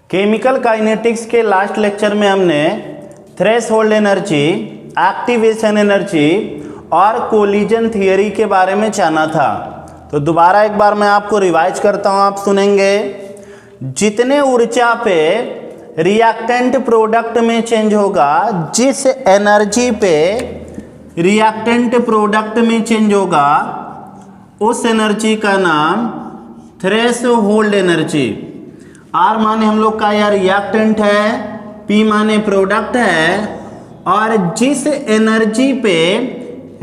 Chemical kinetics के last lecture में हमने थ्रेशोल्ड एनर्जी, एक्टिवेशन एनर्जी और कोलिजन थियरी के बारे में जाना था। तो दोबारा एक बार मैं आपको रिवाइज करता हूं, आप सुनेंगे। जितने ऊर्जा पे रिएक्टेंट प्रोडक्ट में चेंज होगा, जिस एनर्जी पे रिएक्टेंट प्रोडक्ट में चेंज होगा, उस एनर्जी का नाम थ्रेशोल्ड एनर्जी। आर माने हम लोग का यह रिएक्टेंट है, पी माने प्रोडक्ट है, और जिस एनर्जी पे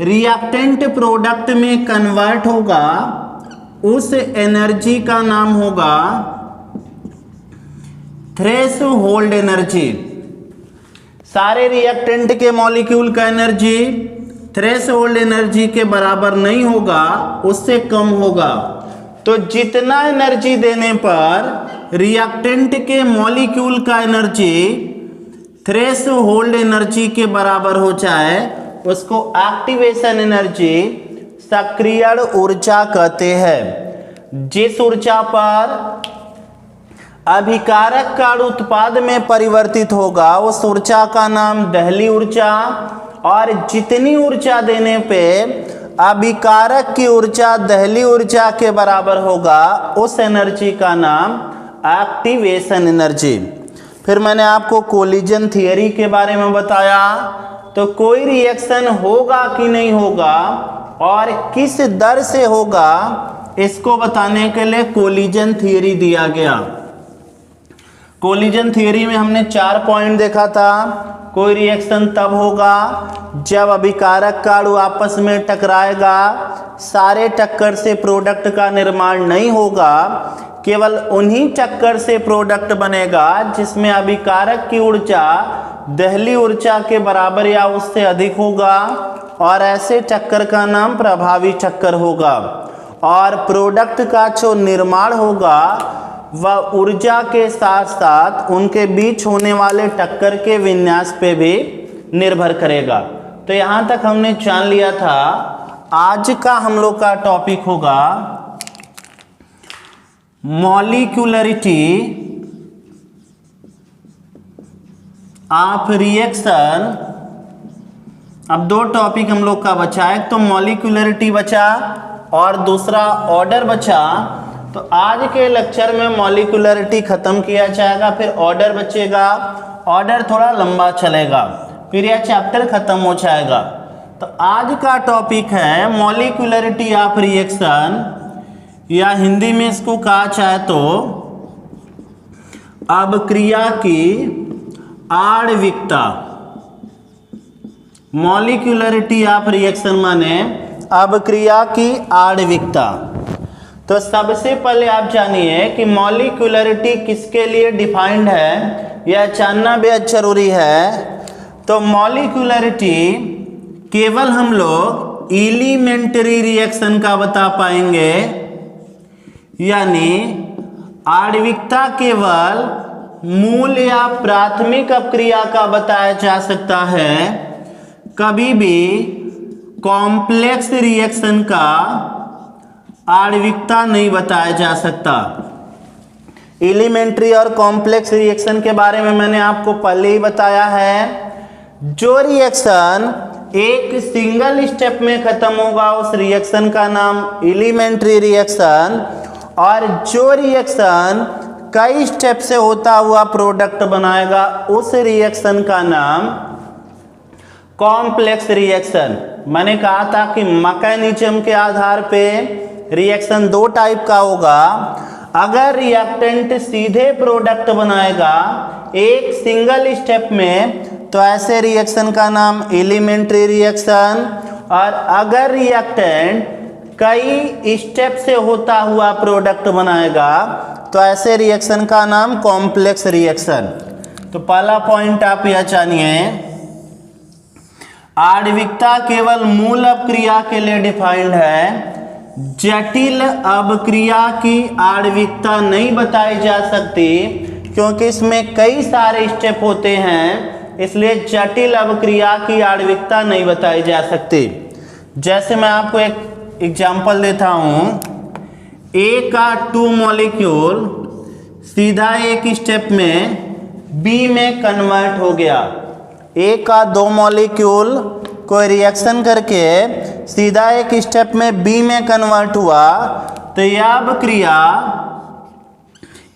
रिएक्टेंट प्रोडक्ट में कन्वर्ट होगा उस एनर्जी का नाम होगा थ्रेशोल्ड एनर्जी। सारे रिएक्टेंट के मॉलिक्यूल का एनर्जी थ्रेशोल्ड एनर्जी के बराबर नहीं होगा, उससे कम होगा। तो जितना एनर्जी देने पर रिएक्टेंट के मॉलिक्यूल का एनर्जी थ्रेशोल्ड एनर्जी के बराबर हो जाए, उसको एक्टिवेशन एनर्जी, सक्रियण ऊर्जा कहते हैं। जिस ऊर्जा पर अभिकारक कार्य उत्पाद में परिवर्तित होगा उस ऊर्जा का नाम दहली ऊर्जा, और जितनी ऊर्जा देने पे अभिकारक की ऊर्जा दहली ऊर्जा के बराबर होगा उस एनर्जी का नाम एक्टिवेशन एनर्जी। फिर मैंने आपको कोलिजन थियरी के बारे में बताया। तो कोई रिएक्शन होगा कि नहीं होगा और किस दर से होगा, इसको बताने के लिए कोलिजन थियरी दिया गया। कोलिजन थियरी में हमने 4 पॉइंट देखा था। कोई रिएक्शन तब होगा जब अभिकारक कार्य आपस में टकराएगा, सारे टक्कर से प्रोडक्ट का निर्माण नहीं होगा, केवल उन्हीं टक्कर से प्रोडक्ट बनेगा जिसमें अभिकारक की ऊर्जा दहली ऊर्जा के बराबर या उससे अधिक होगा, और ऐसे टक्कर का नाम प्रभावी टक्कर होगा। और प्रोडक्ट का जो निर्माण होगा वह ऊर्जा के साथ साथ उनके बीच होने वाले टक्कर के विन्यास पे भी निर्भर करेगा। तो यहाँ तक हमने जान लिया था। आज का हम लोग का टॉपिक होगा मॉलिक्यूलरिटी ऑफ रिएक्शन। अब 2 टॉपिक हम लोग का बचा, एक तो मॉलिक्यूलरिटी बचा और दूसरा ऑर्डर बचा। तो आज के लेक्चर में मॉलिक्यूलरिटी खत्म किया जाएगा, फिर ऑर्डर बचेगा। ऑर्डर थोड़ा लंबा चलेगा, फिर यह चैप्टर खत्म हो जाएगा। तो आज का टॉपिक है मॉलिक्यूलरिटी ऑफ रिएक्शन, या हिंदी में इसको कहा जाए तो अभिक्रिया की आणविकता। मॉलिक्यूलरिटी ऑफ रिएक्शन माने अभिक्रिया की आणविकता। तो सबसे पहले आप जानिए कि मॉलिक्यूलरिटी किसके लिए डिफाइंड है, यह जानना बेहद जरूरी है। तो मॉलिक्यूलरिटी केवल हम लोग एलिमेंट्री रिएक्शन का बता पाएंगे, यानी आणविकता केवल मूल या प्राथमिक अपक्रिया का बताया जा सकता है। कभी भी कॉम्प्लेक्स रिएक्शन का आणविकता नहीं बताया जा सकता। एलिमेंट्री और कॉम्प्लेक्स रिएक्शन के बारे में मैंने आपको पहले ही बताया है। जो रिएक्शन एक सिंगल स्टेप में खत्म होगा उस रिएक्शन का नाम एलिमेंट्री रिएक्शन, और जो रिएक्शन कई स्टेप से होता हुआ प्रोडक्ट बनाएगा उस रिएक्शन का नाम कॉम्प्लेक्स रिएक्शन। मैंने कहा था कि मैकेनिज्म के आधार पे रिएक्शन 2 टाइप का होगा। अगर रिएक्टेंट सीधे प्रोडक्ट बनाएगा एक सिंगल स्टेप में, तो ऐसे रिएक्शन का नाम एलिमेंट्री रिएक्शन, और अगर रिएक्टेंट कई स्टेप से होता हुआ प्रोडक्ट बनाएगा तो ऐसे रिएक्शन का नाम कॉम्प्लेक्स रिएक्शन। तो पहला पॉइंट आप यह जानिए, आणविकता केवल मूल अपक्रिया के लिए डिफाइंड है। जटिल अपक्रिया की आणविकता नहीं बताई जा सकती, क्योंकि इसमें कई सारे स्टेप होते हैं, इसलिए जटिल अपक्रिया की आणविकता नहीं बताई जा सकती। जैसे मैं आपको एक एग्जांपल देता हूं। A का 2 मॉलिक्यूल सीधा एक स्टेप में बी में कन्वर्ट हो गया। ए का दो मॉलिक्यूल कोई रिएक्शन करके सीधा एक स्टेप में बी में कन्वर्ट हुआ, तो यह क्रिया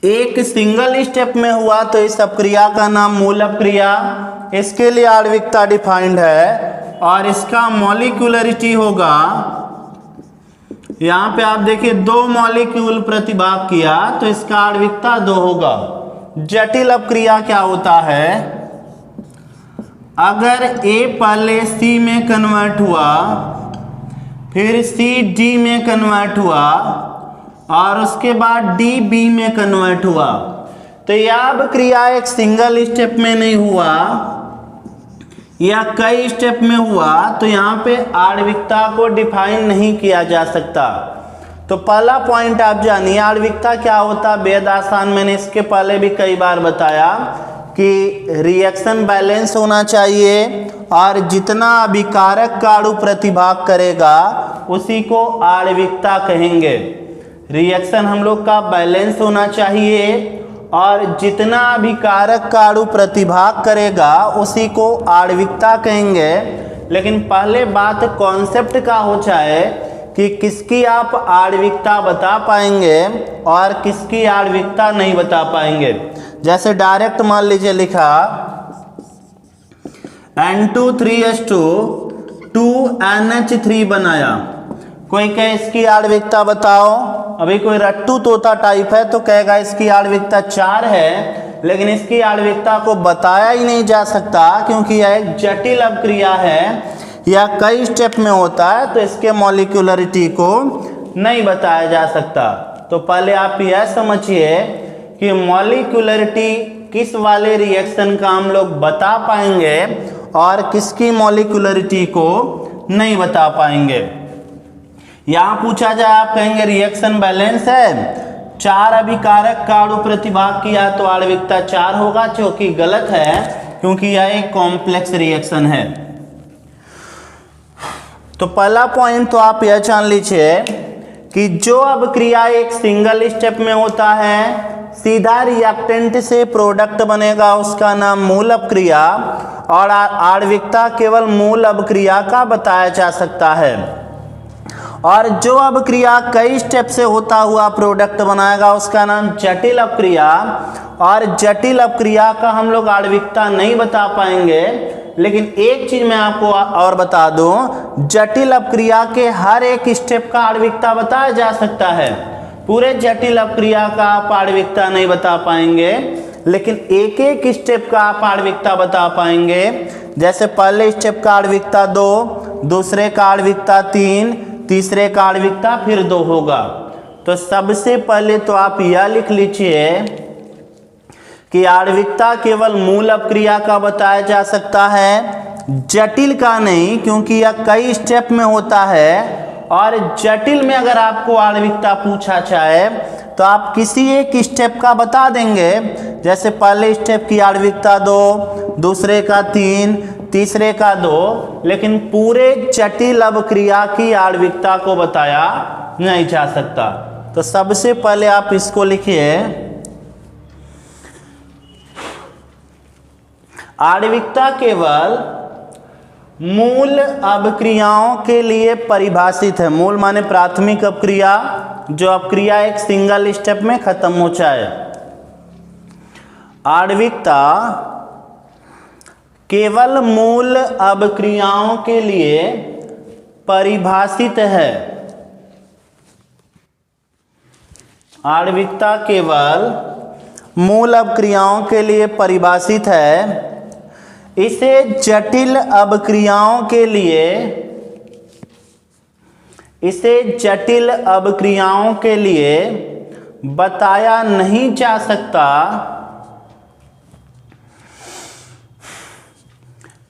एक सिंगल स्टेप में हुआ, तो इस अपक्रिया का नाम मूल अपक्रिया। इसके लिए आणविकता डिफाइंड है और इसका मॉलिक्यूलरिटी होगा, यहाँ पे आप देखिए दो मॉलिक्यूल प्रतिभाग किया तो इसका आणविकता 2 होगा। जटिल अपक्रिया क्या होता है, अगर A पहले C में कन्वर्ट हुआ, फिर C D में कन्वर्ट हुआ और उसके बाद D B में कन्वर्ट हुआ, तो यह क्रिया एक सिंगल स्टेप में नहीं हुआ या कई स्टेप में हुआ, तो यहाँ पे आणविकता को डिफाइन नहीं किया जा सकता। तो पहला पॉइंट आप जानिए आणविकता क्या होता, बेहद आसान। मैंने इसके पहले भी कई बार बताया कि रिएक्शन बैलेंस होना चाहिए और जितना अभिकारक का अणु प्रतिभाग करेगा उसी को आणविकता कहेंगे। रिएक्शन हम लोग का बैलेंस होना चाहिए और जितना अभिकारक का अणु प्रतिभाग करेगा उसी को आणविकता कहेंगे। लेकिन पहले बात कॉन्सेप्ट का हो जाए कि किसकी आप आणविकता बता पाएंगे और किसकी आणविकता नहीं बता पाएंगे। जैसे डायरेक्ट मान लीजिए लिखा N2,3H2 2NH3 बनाया, कोई कहे इसकी आणविकता बताओ, अभी कोई रट्टू तोता टाइप है तो कहेगा इसकी आणविकता 4 है, लेकिन इसकी आणविकता को बताया ही नहीं जा सकता क्योंकि यह एक जटिल अपक्रिया है या कई स्टेप में होता है, तो इसके मॉलिक्यूलरिटी को नहीं बताया जा सकता। तो पहले आप यह समझिए कि मॉलिक्यूलरिटी किस वाले रिएक्शन का हम लोग बता पाएंगे और किसकी मॉलिक्यूलरिटी को नहीं बता पाएंगे। यहाँ पूछा जाए, आप कहेंगे रिएक्शन बैलेंस है, 4 अभिकारक का अणु प्रतिभाग किया तो आणविकता 4 होगा, जो कि गलत है क्योंकि यह एक कॉम्प्लेक्स रिएक्शन है। तो पहला पॉइंट तो आप यह जान लीजिए कि जो अपक्रिया एक सिंगल स्टेप में होता है, सीधा रिएक्टेंट से प्रोडक्ट बनेगा, उसका नाम मूल अपक्रिया और आणविकता केवल मूल अपक्रिया का बताया जा सकता है। और जो अपक्रिया कई स्टेप से होता हुआ प्रोडक्ट बनाएगा उसका नाम जटिल अपक्रिया, और जटिल अपक्रिया का हम लोग आणविकता नहीं बता पाएंगे। लेकिन एक चीज मैं आपको और बता दूं, जटिल अपक्रिया के हर एक स्टेप का आणविकता बताया जा सकता है। पूरे जटिल अपक्रिया का आप आणविकता नहीं बता पाएंगे, लेकिन एक एक स्टेप का आप आणविकता बता पाएंगे। जैसे पहले स्टेप का आणविकता 2, दूसरे का आणविकता 3, तीसरे का आणविकता फिर 2 होगा। तो सबसे पहले तो आप यह लिख लीजिए कि आणविकता केवल मूल अपक्रिया का बताया जा सकता है, जटिल का नहीं, क्योंकि यह कई स्टेप में होता है। और जटिल में अगर आपको आणविकता पूछा जाए तो आप किसी एक स्टेप का बता देंगे। जैसे पहले स्टेप की आणविकता 2, दूसरे का 3, तीसरे का 2, लेकिन पूरे जटिल अपक्रिया की आणविकता को बताया नहीं जा सकता। तो सबसे पहले आप इसको लिखिए, आणविकता केवल मूल अपक्रियाओं के लिए परिभाषित है। मूल माने प्राथमिक अपक्रिया, जो अपक्रिया एक सिंगल स्टेप में खत्म हो जाए। आणविकता केवल मूल अपक्रियाओं के लिए परिभाषित है। आणविकता केवल मूल अपक्रियाओं के लिए परिभाषित है। इसे जटिल अपक्रियाओं के लिए, इसे जटिल अपक्रियाओं के लिए बताया नहीं जा सकता।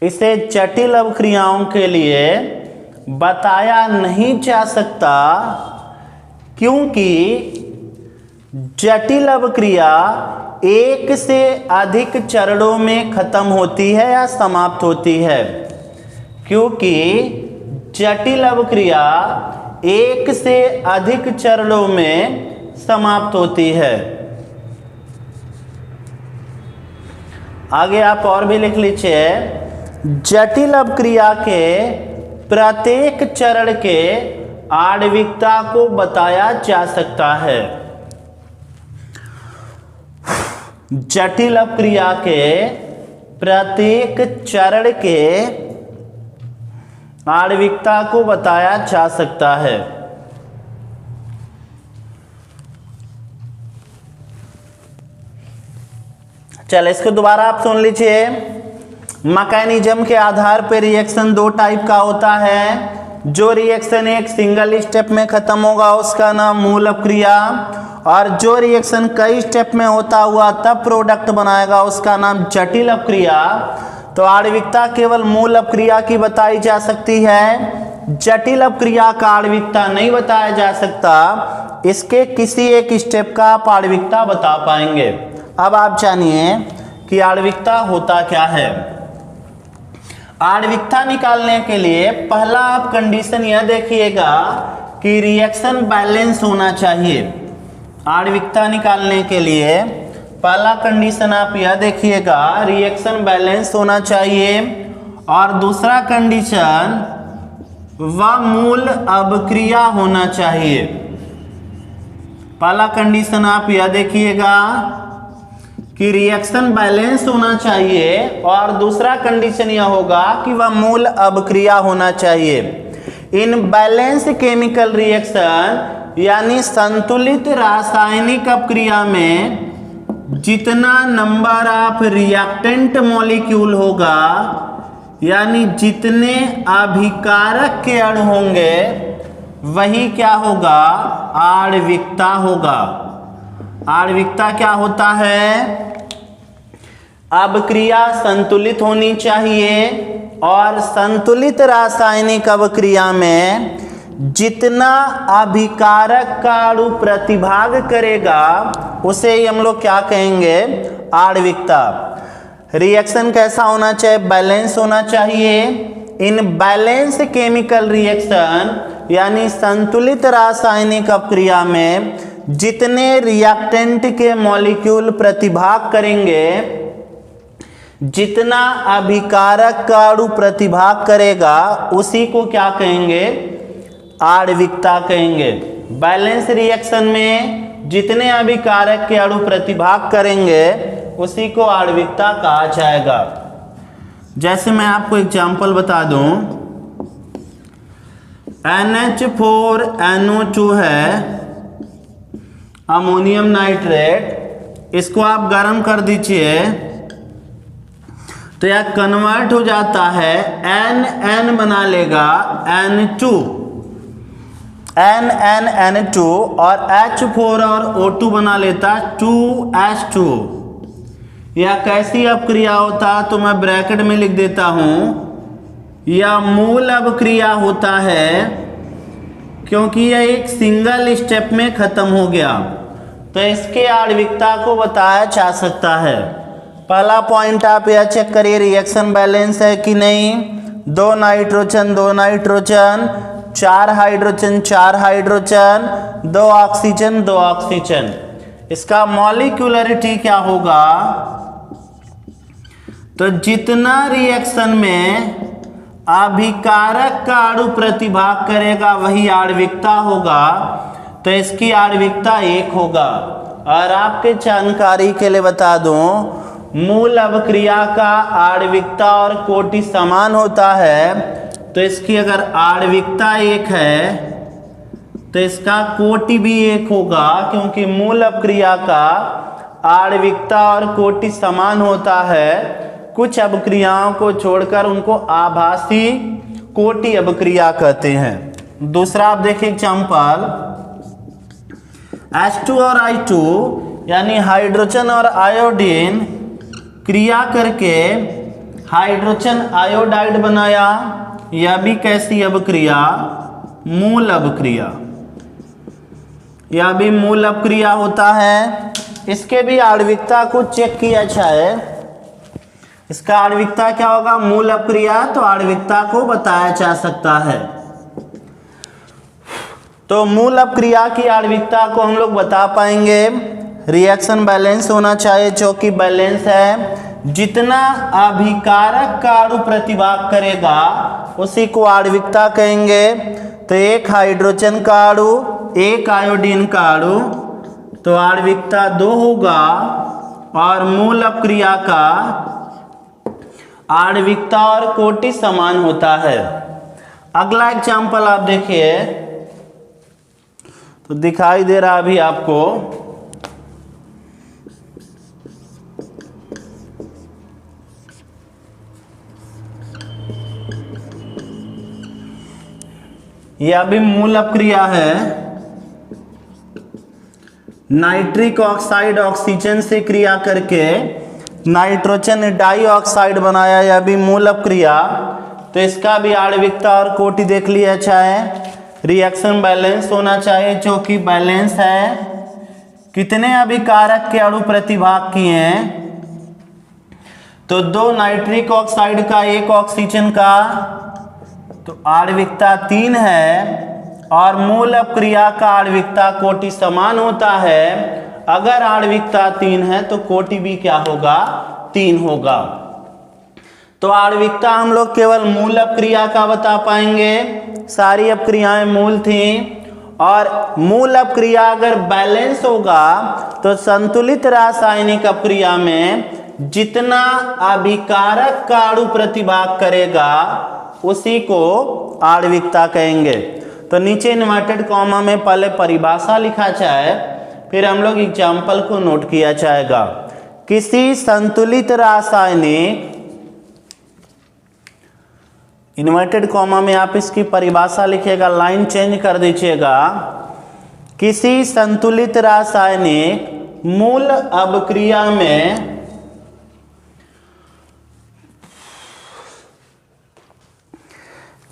इसे जटिल अपक्रियाओं के लिए बताया नहीं जा सकता क्योंकि जटिल अपक्रिया एक से अधिक चरणों में खत्म होती है या समाप्त होती है। क्योंकि जटिल अपक्रिया एक से अधिक चरणों में समाप्त होती है। आगे आप और भी लिख लीजिए, जटिल अपक्रिया के प्रत्येक चरण के आणविकता को बताया जा सकता है। जटिल अपक्रिया के प्रत्येक चरण के आणविकता को बताया जा सकता है। चल इसको दोबारा आप सुन लीजिए। मैकेनिज्म के आधार पर रिएक्शन दो टाइप का होता है। जो रिएक्शन एक सिंगल स्टेप में खत्म होगा उसका नाम मूल अपक्रिया, और जो रिएक्शन कई स्टेप में होता हुआ तब प्रोडक्ट बनाएगा उसका नाम जटिल अपक्रिया। तो आणविकता केवल मूल अपक्रिया की बताई जा सकती है, जटिल अपक्रिया का आणविकता नहीं बताया जा सकता। इसके किसी एक स्टेप का आप आणविकता बता पाएंगे। अब आप जानिए कि आणविकता होता क्या है। आणविकता निकालने के लिए पहला आप कंडीशन यह देखिएगा कि रिएक्शन बैलेंस होना चाहिए। आणविकता निकालने के लिए पहला कंडीशन आप यह देखिएगा, रिएक्शन बैलेंस होना चाहिए। और दूसरा कंडीशन वह मूल अपक्रिया होना चाहिए। पहला कंडीशन आप यह देखिएगा कि रिएक्शन बैलेंस होना चाहिए, और दूसरा कंडीशन यह होगा कि वह मूल अपक्रिया होना चाहिए। इन बैलेंस केमिकल रिएक्शन यानी संतुलित रासायनिक अपक्रिया में जितना नंबर ऑफ रिएक्टेंट मॉलिक्यूल होगा, यानी जितने अभिकारक के अणु होंगे, वही क्या होगा, आणविकता होगा। आणविकता क्या होता है, अपक्रिया संतुलित होनी चाहिए, और संतुलित रासायनिक अपक्रिया में जितना अभिकारक का अणु प्रतिभाग करेगा उसे ही हम लोग क्या कहेंगे, आणविकता। रिएक्शन कैसा होना चाहिए, बैलेंस होना चाहिए। इन बैलेंस केमिकल रिएक्शन यानी संतुलित रासायनिक अपक्रिया में जितने रिएक्टेंट के मॉलिक्यूल प्रतिभाग करेंगे, जितना अभिकारक का अणु प्रतिभाग करेगा उसी को क्या कहेंगे, आणविकता कहेंगे। बैलेंस रिएक्शन में जितने अभिकारक के अणु प्रतिभाग करेंगे उसी को आणविकता कहा जाएगा। जैसे मैं आपको एग्जांपल बता दूं, NH4NO2 है अमोनियम नाइट्रेट, इसको आप गर्म कर दीजिए तो यह कन्वर्ट हो जाता है, NN बना लेगा N2, NN और H4 और O2 बना लेता 2H2। यह कैसी अपक्रिया होता तो मैं ब्रैकेट में लिख देता हूं, यह मूल अपक्रिया होता है क्योंकि यह एक सिंगल स्टेप में खत्म हो गया। तो इसके आणविकता को बताया जा सकता है। पहला पॉइंट आप यह चेक करिए, रिएक्शन बैलेंस है कि नहीं। 2 nitrogen 2 nitrogen, 4 hydrogen 4 hydrogen, 2 oxygen 2 oxygen. इसका मॉलिक्यूलरिटी क्या होगा, तो जितना रिएक्शन में अभिकारक का अणु प्रतिभाग करेगा वही आणविकता होगा। तो इसकी आणविकता 1 होगा। और आपके जानकारी के लिए बता दूं, मूल अपक्रिया का आणविकता और कोटि समान होता है, तो इसकी अगर आणविकता 1 है तो इसका कोटि भी 1 होगा, क्योंकि मूल अपक्रिया का आणविकता और कोटि समान होता है। कुछ अपक्रियाओं को छोड़कर उनको आभासी कोटि अपक्रिया कहते हैं। दूसरा आप देखिए एग्जांपल, H2 और I2 यानी हाइड्रोजन और आयोडीन क्रिया करके हाइड्रोजन आयोडाइड बनाया। यह भी कैसी अपक्रिया, मूल अपक्रिया। यह भी मूल अपक्रिया होता है। इसके भी आणविकता को चेक किया जाए, इसका आणविकता क्या होगा, मूल अपक्रिया, तो आणविकता को बताया जा सकता है। तो मूल अपक्रिया की आणविकता को हम लोग बता पाएंगे, रिएक्शन बैलेंस होना चाहिए जो कि बैलेंस है। जितना अभिकारक का अणु प्रतिभाग करेगा उसी को आणविकता कहेंगे। तो एक हाइड्रोजन का अणु, एक आयोडीन का अणु, तो आणविकता 2 होगा और मूल अपक्रिया का आणविकता और कोटि समान होता है। अगला एग्जाम्पल आप देखिए, तो दिखाई दे रहा अभी आपको, यह अभी मूल अपक्रिया है। नाइट्रिक ऑक्साइड ऑक्सीजन से क्रिया करके नाइट्रोजन डाइऑक्साइड बनाया, यह भी मूल अपक्रिया। तो इसका भी आणविकता और कोटि देख लिया चाहे, रिएक्शन बैलेंस होना चाहिए जो कि बैलेंस है। कितने अभिकारक के अणु प्रतिभाग किए हैं, तो 2 नाइट्रिक ऑक्साइड का, 1 ऑक्सीजन का, तो आणविकता 3 है और मूल अपक्रिया का आणविकता कोटि समान होता है। अगर आणविकता 3 है तो कोटि भी क्या होगा, 3 होगा। तो आणविकता हम लोग केवल मूल अपक्रिया का बता पाएंगे, सारी अपक्रियाएं मूल थी। और मूल अपक्रिया अगर बैलेंस होगा तो संतुलित रासायनिक अपक्रिया में जितना अभिकारक का अणु प्रतिभाग करेगा उसी को आणविकता कहेंगे। तो नीचे इन्वर्टेड कॉमा में पहले परिभाषा लिखा जाए, फिर हम लोग एग्जाम्पल को नोट किया जाएगा। किसी संतुलित रासायनिक, इन्वर्टेड कॉमा में आप इसकी परिभाषा लिखिएगा, लाइन चेंज कर दीजिएगा। किसी संतुलित रासायनिक मूल अपक्रिया में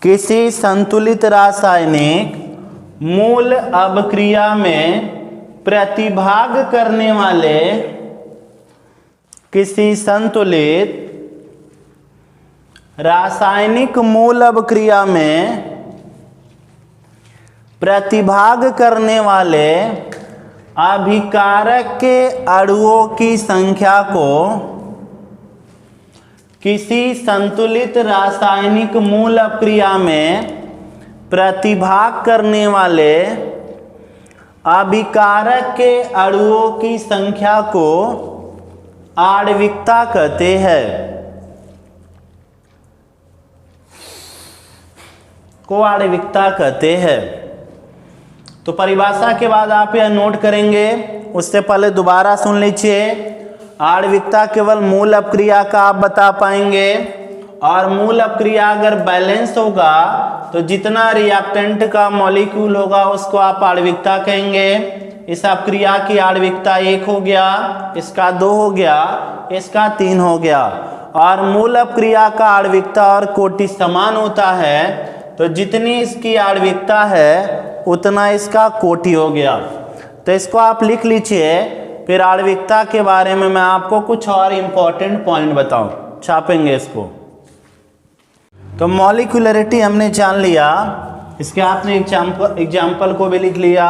किसी संतुलित रासायनिक मूल अपक्रिया में प्रतिभाग करने वाले, किसी संतुलित रासायनिक मूल अपक्रिया में प्रतिभाग करने वाले अभिकारक के अणुओं की संख्या को, किसी संतुलित रासायनिक मूल अपक्रिया में प्रतिभाग करने वाले अभिकारक के अणुओं की संख्या को आणविकता कहते हैं। को आणविकता कहते हैं। तो परिभाषा के बाद आप यह नोट करेंगे, उससे पहले दोबारा सुन लीजिए। आणविकता केवल मूल अपक्रिया का आप बता पाएंगे, और मूल अपक्रिया अगर बैलेंस होगा तो जितना रिएक्टेंट का मॉलिक्यूल होगा उसको आप आणविकता कहेंगे। इस अपक्रिया की आणविकता 1 हो गया, इसका 2 हो गया, इसका 3 हो गया। और मूल अपक्रिया का आणविकता और कोटि समान होता है, तो जितनी इसकी आणविकता है उतना इसका कोटि हो गया। तो इसको आप लिख लीजिए, फिर आणविकता के बारे में मैं आपको कुछ और इम्पोर्टेंट पॉइंट बताऊं, छापेंगे इसको। तो मॉलिक्यूलरिटी हमने जान लिया, इसके आपने एग्जाम्पल को भी लिख लिया।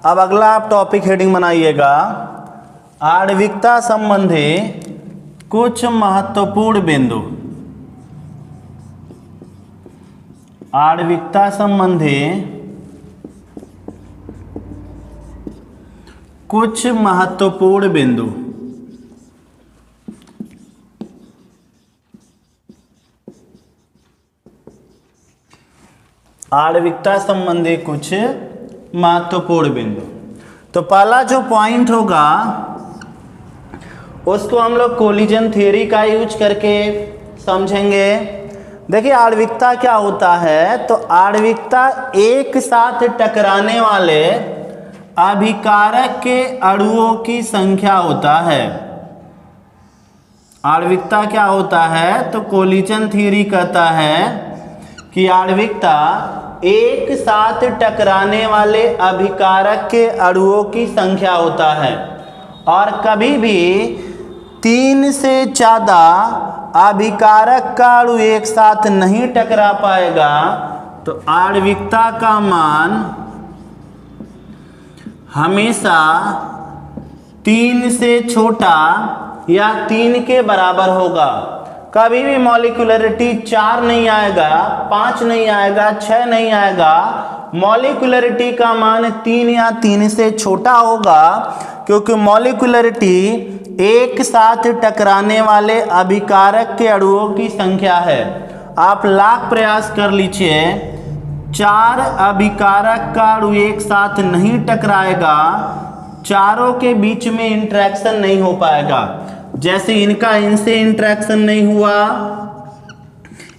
अब अगला आप टॉपिक हेडिंग बनाइएगा, आणविकता संबंधी कुछ महत्वपूर्ण बिंदु। आणविकता संबंधी कुछ महत्वपूर्ण बिंदु। आणविकता संबंधी कुछ महत्वपूर्ण बिंदु। तो पहला जो पॉइंट होगा उसको हम लोग कोलिजन थ्योरी का यूज करके समझेंगे। देखिए आणविकता क्या होता है, तो आणविकता एक साथ टकराने वाले अभिकारक के अणुओं की संख्या होता है। आणविकता क्या होता है, तो कोलिजन थ्योरी कहता है कि आणविकता एक साथ टकराने वाले अभिकारक के अणुओं की संख्या होता है, और कभी भी 3 से ज़्यादा अभिकारक का अणु एक साथ नहीं टकरा पाएगा। तो आणविकता का मान हमेशा 3 से छोटा या 3 के बराबर होगा। कभी भी मॉलिक्यूलरिटी 4 नहीं आएगा, 5 नहीं आएगा, 6 नहीं आएगा। मॉलिक्यूलरिटी का मान 3 या 3 से छोटा होगा, क्योंकि मॉलिक्यूलरिटी एक साथ टकराने वाले अभिकारक के अणुओं की संख्या है। आप लाख प्रयास कर लीजिए, 4 अभिकारक का अणु एक साथ नहीं टकराएगा, चारों के बीच में इंटरेक्शन नहीं हो पाएगा। जैसे इनका इनसे इंटरेक्शन नहीं हुआ,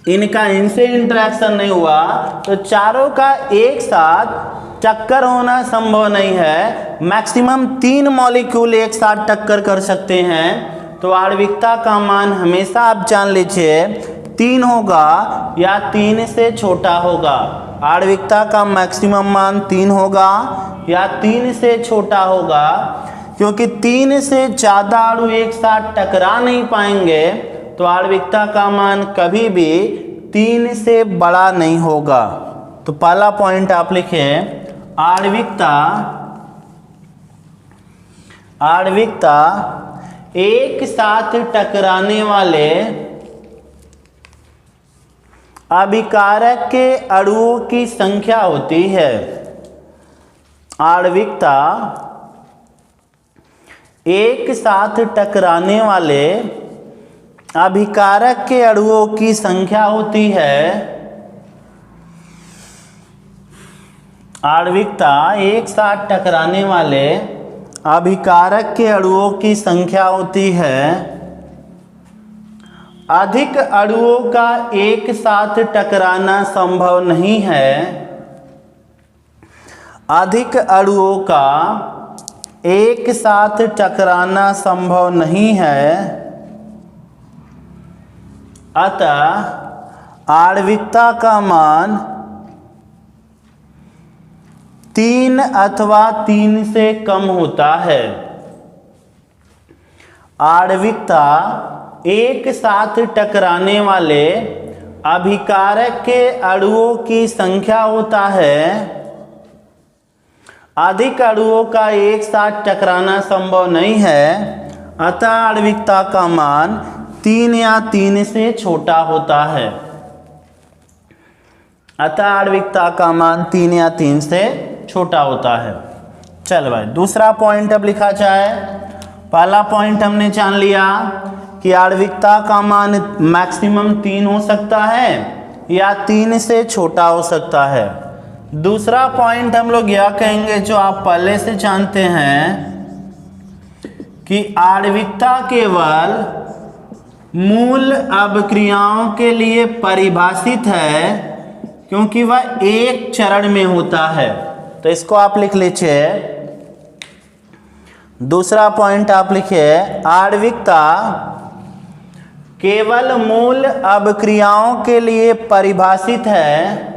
इनका इनसे इंटरेक्शन नहीं हुआ, तो चारों का एक साथ टक्कर होना संभव नहीं है। मैक्सिमम 3 मॉलिक्यूल एक साथ टक्कर कर सकते हैं। तो आणविकता का मान हमेशा आप जान लीजिए 3 होगा या 3 से छोटा होगा। आणविकता का मैक्सिमम मान 3 होगा या 3 से छोटा होगा, क्योंकि 3 से ज़्यादा अणु एक साथ टकरा नहीं पाएंगे, तो आणविकता का मान कभी भी 3 से बड़ा नहीं होगा। तो पहला पॉइंट आप लिखें, आणविकता एक साथ टकराने वाले अभिकारक के अणुओं की संख्या होती है। आणविकता एक साथ टकराने वाले अभिकारक के अणुओं की संख्या होती है। आणविकता एक साथ टकराने वाले अभिकारक के अणुओं की संख्या होती है। अधिक अणुओं का एक साथ टकराना संभव नहीं है। अधिक अणुओं का एक साथ टकराना संभव नहीं है। अतः आणविकता का मान 3 अथवा 3 से कम होता है। आणविकता एक साथ टकराने वाले अभिकारक के अणुओं की संख्या होता है। अधिक अणुओं का एक साथ टकराना संभव नहीं है, अतः आणविकता का मान 3 या 3 से छोटा होता है। अतः आणविकता का मान 3 या 3 से छोटा होता है। चल भाई, दूसरा पॉइंट अब लिखा जाए। पहला पॉइंट हमने जान लिया कि आणविकता का मान मैक्सिमम 3 हो सकता है या 3 से छोटा हो सकता है। दूसरा पॉइंट हम लोग यह कहेंगे, जो आप पहले से जानते हैं, कि आणविकता केवल मूल अभिक्रियाओं के लिए परिभाषित है, क्योंकि वह एक चरण में होता है। तो इसको आप लिख लीजिए। दूसरा पॉइंट आप लिखिए, आणविकता केवल मूल अभिक्रियाओं के लिए परिभाषित है।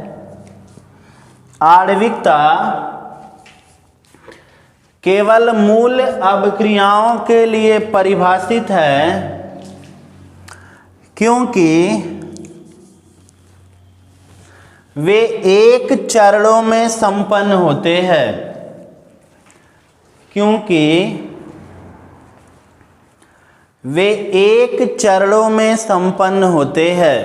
आणविकता केवल मूल अभिक्रियाओं के लिए परिभाषित है, क्योंकि वे एक चरणों में संपन्न होते हैं। क्योंकि वे एक चरणों में संपन्न होते हैं।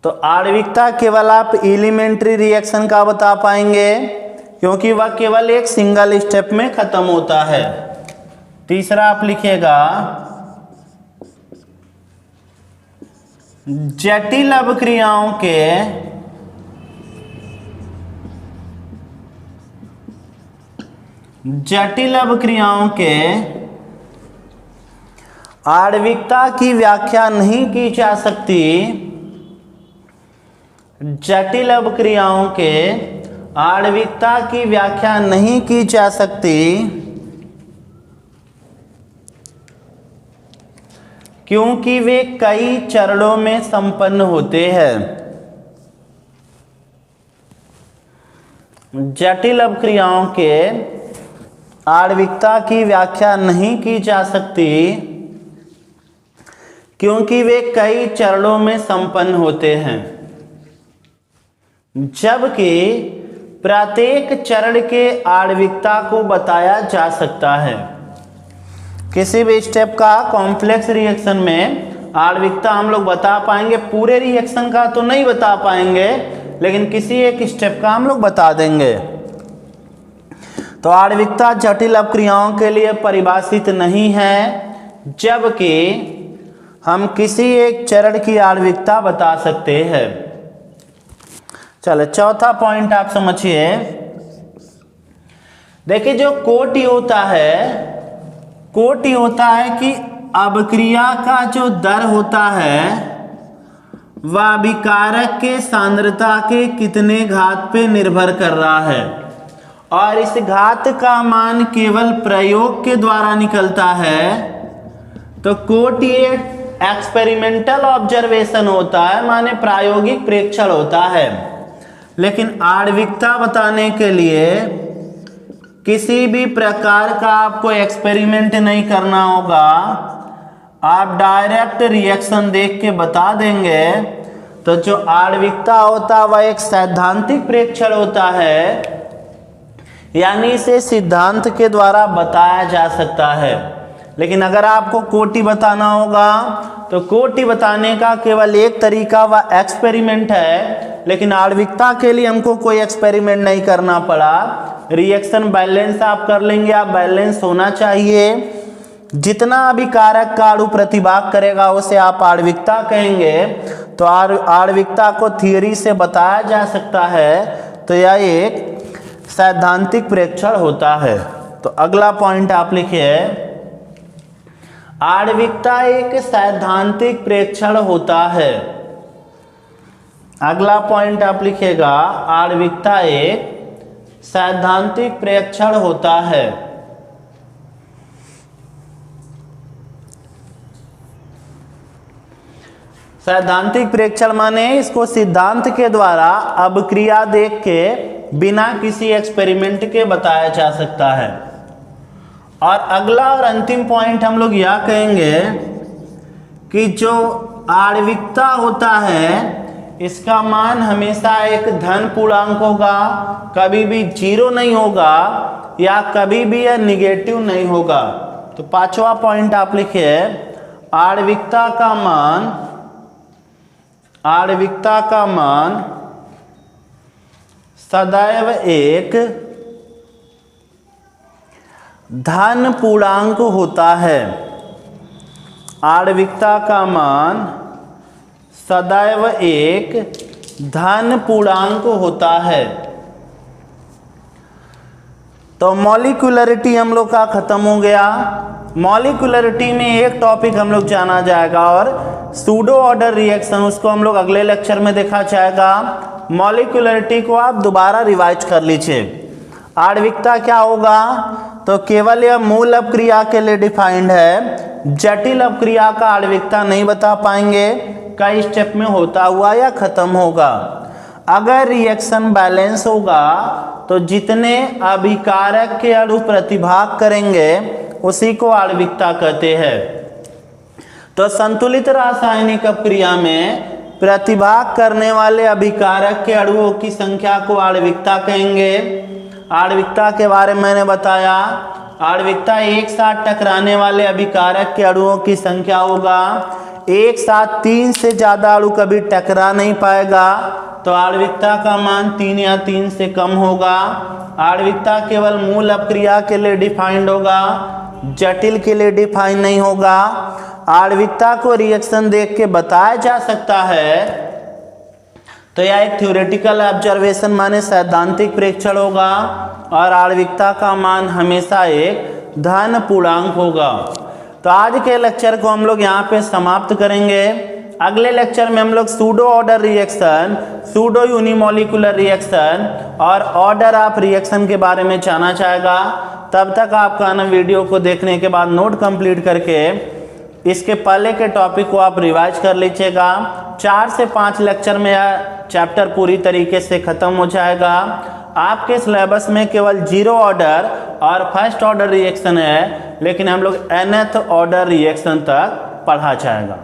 तो आणविकता केवल आप एलिमेंट्री रिएक्शन का बता पाएंगे, क्योंकि वह केवल एक सिंगल स्टेप में खत्म होता है। तीसरा आप लिखिएगा, जटिल अभिक्रियाओं के आणविकता की व्याख्या नहीं की जा सकती। जटिल अभिक्रियाओं के आणविकता की व्याख्या नहीं की जा सकती, क्योंकि वे कई चरणों में संपन्न होते हैं। जटिल अभिक्रियाओं के आणविकता की व्याख्या नहीं की जा सकती, क्योंकि वे कई चरणों में संपन्न होते हैं। जबकि प्रत्येक चरण के आणविकता को बताया जा सकता है। किसी भी स्टेप का कॉम्प्लेक्स रिएक्शन में आणविकता हम लोग बता पाएंगे, पूरे रिएक्शन का तो नहीं बता पाएंगे, लेकिन किसी एक स्टेप का हम लोग बता देंगे। तो आणविकता जटिल अपक्रियाओं के लिए परिभाषित नहीं है, जबकि हम किसी एक चरण की आणविकता बता सकते हैं। चलो चौथा पॉइंट आप समझिए। देखिए जो कोटि होता है कि अपक्रिया का जो दर होता है वह अभिकारक के सांद्रता के कितने घात पे निर्भर कर रहा है, और इस घात का मान केवल प्रयोग के द्वारा निकलता है। तो कोटि एक्सपेरिमेंटल ऑब्जर्वेशन होता है, माने प्रायोगिक प्रेक्षण होता है। लेकिन आणविकता बताने के लिए किसी भी प्रकार का आपको एक्सपेरिमेंट नहीं करना होगा, आप डायरेक्ट रिएक्शन देख के बता देंगे। तो जो आणविकता होता है वह एक सैद्धांतिक प्रेक्षण होता है, यानी इसे सिद्धांत के द्वारा बताया जा सकता है। लेकिन अगर आपको कोटि बताना होगा तो कोटि बताने का केवल एक तरीका वह एक्सपेरिमेंट है, लेकिन आणविकता के लिए हमको कोई एक्सपेरिमेंट नहीं करना पड़ा। रिएक्शन बैलेंस आप कर लेंगे, आप बैलेंस होना चाहिए। जितना अभिकारक का अणु प्रतिभाग करेगा उसे आप आणविकता कहेंगे। तो आणविकता को थियरी से बताया जा सकता है, तो यह एक सैद्धांतिक प्रेक्षण होता है। तो अगला पॉइंट आप लिखिए, आणविकता एक सैद्धांतिक प्रेक्षण होता है। अगला पॉइंट आप लिखिएगा, आणविकता एक सैद्धांतिक प्रेक्षण होता है। सैद्धांतिक प्रेक्षण माने इसको सिद्धांत के द्वारा अपक्रिया देख के बिना किसी एक्सपेरिमेंट के बताया जा सकता है। और अगला और अंतिम पॉइंट हम लोग यह कहेंगे कि जो आणविकता होता है इसका मान हमेशा एक धन पूर्णांक होगा, कभी भी जीरो नहीं होगा या कभी भी यह निगेटिव नहीं होगा। तो पांचवा पॉइंट आप लिखिए, आणविकता का मान सदैव एक धन पूर्णांक होता है। आणविकता का मान सदैव एक धन पूर्णांक होता है। तो मॉलिक्यूलरिटी हम लोग का खत्म हो गया। मॉलिक्यूलरिटी में एक टॉपिक हम लोग जाना जाएगा और सूडो ऑर्डर रिएक्शन, उसको हम लोग अगले लेक्चर में देखा जाएगा। मॉलिक्यूलरिटी को आप दोबारा रिवाइज कर लीजिए। आणविकता क्या होगा, तो केवल यह मूल अपक्रिया के लिए डिफाइंड है। जटिल अपक्रिया का आणविकता नहीं बता पाएंगे, कई स्टेप में होता हुआ या खत्म होगा। अगर रिएक्शन बैलेंस होगा तो जितने अभिकारक के अणु प्रतिभाग करेंगे उसी को आणविकता कहते हैं। तो संतुलित रासायनिक अपक्रिया में प्रतिभाग करने वाले अभिकारक के अणुओं की संख्या को आणविकता कहेंगे। आणविकता के बारे में मैंने बताया, आणविकता एक साथ टकराने वाले अभिकारक के अणुओं की संख्या होगा। एक साथ 3 से ज्यादा अणु कभी टकरा नहीं पाएगा, तो आणविकता का मान 3 या 3 से कम होगा। आणविकता केवल मूल अपक्रिया के लिए डिफाइंड होगा, जटिल के लिए डिफाइन नहीं होगा। आणविकता को रिएक्शन देख के बताया जा सकता है, तो यह एक थ्योरेटिकल ऑब्जर्वेशन माने सैद्धांतिक प्रेक्षण होगा, और आणविकता का मान हमेशा एक धन पूर्णांक होगा। तो आज के लेक्चर को हम लोग यहाँ पे समाप्त करेंगे। अगले लेक्चर में हम लोग pseudo order reaction, pseudo unimolecular reaction और ऑर्डर ऑफ रिएक्शन के बारे में जाना जाएगा। तब तक आपका ना वीडियो को देखने के बाद नोट कंप्लीट करके इसके पहले के टॉपिक को आप रिवाइज कर लीजिएगा। 4 से 5 लेक्चर में यह चैप्टर पूरी तरीके से ख़त्म हो जाएगा। आपके सिलेबस में केवल 0 ऑर्डर और फर्स्ट ऑर्डर रिएक्शन है, लेकिन हम लोग nth ऑर्डर रिएक्शन तक पढ़ा जाएगा।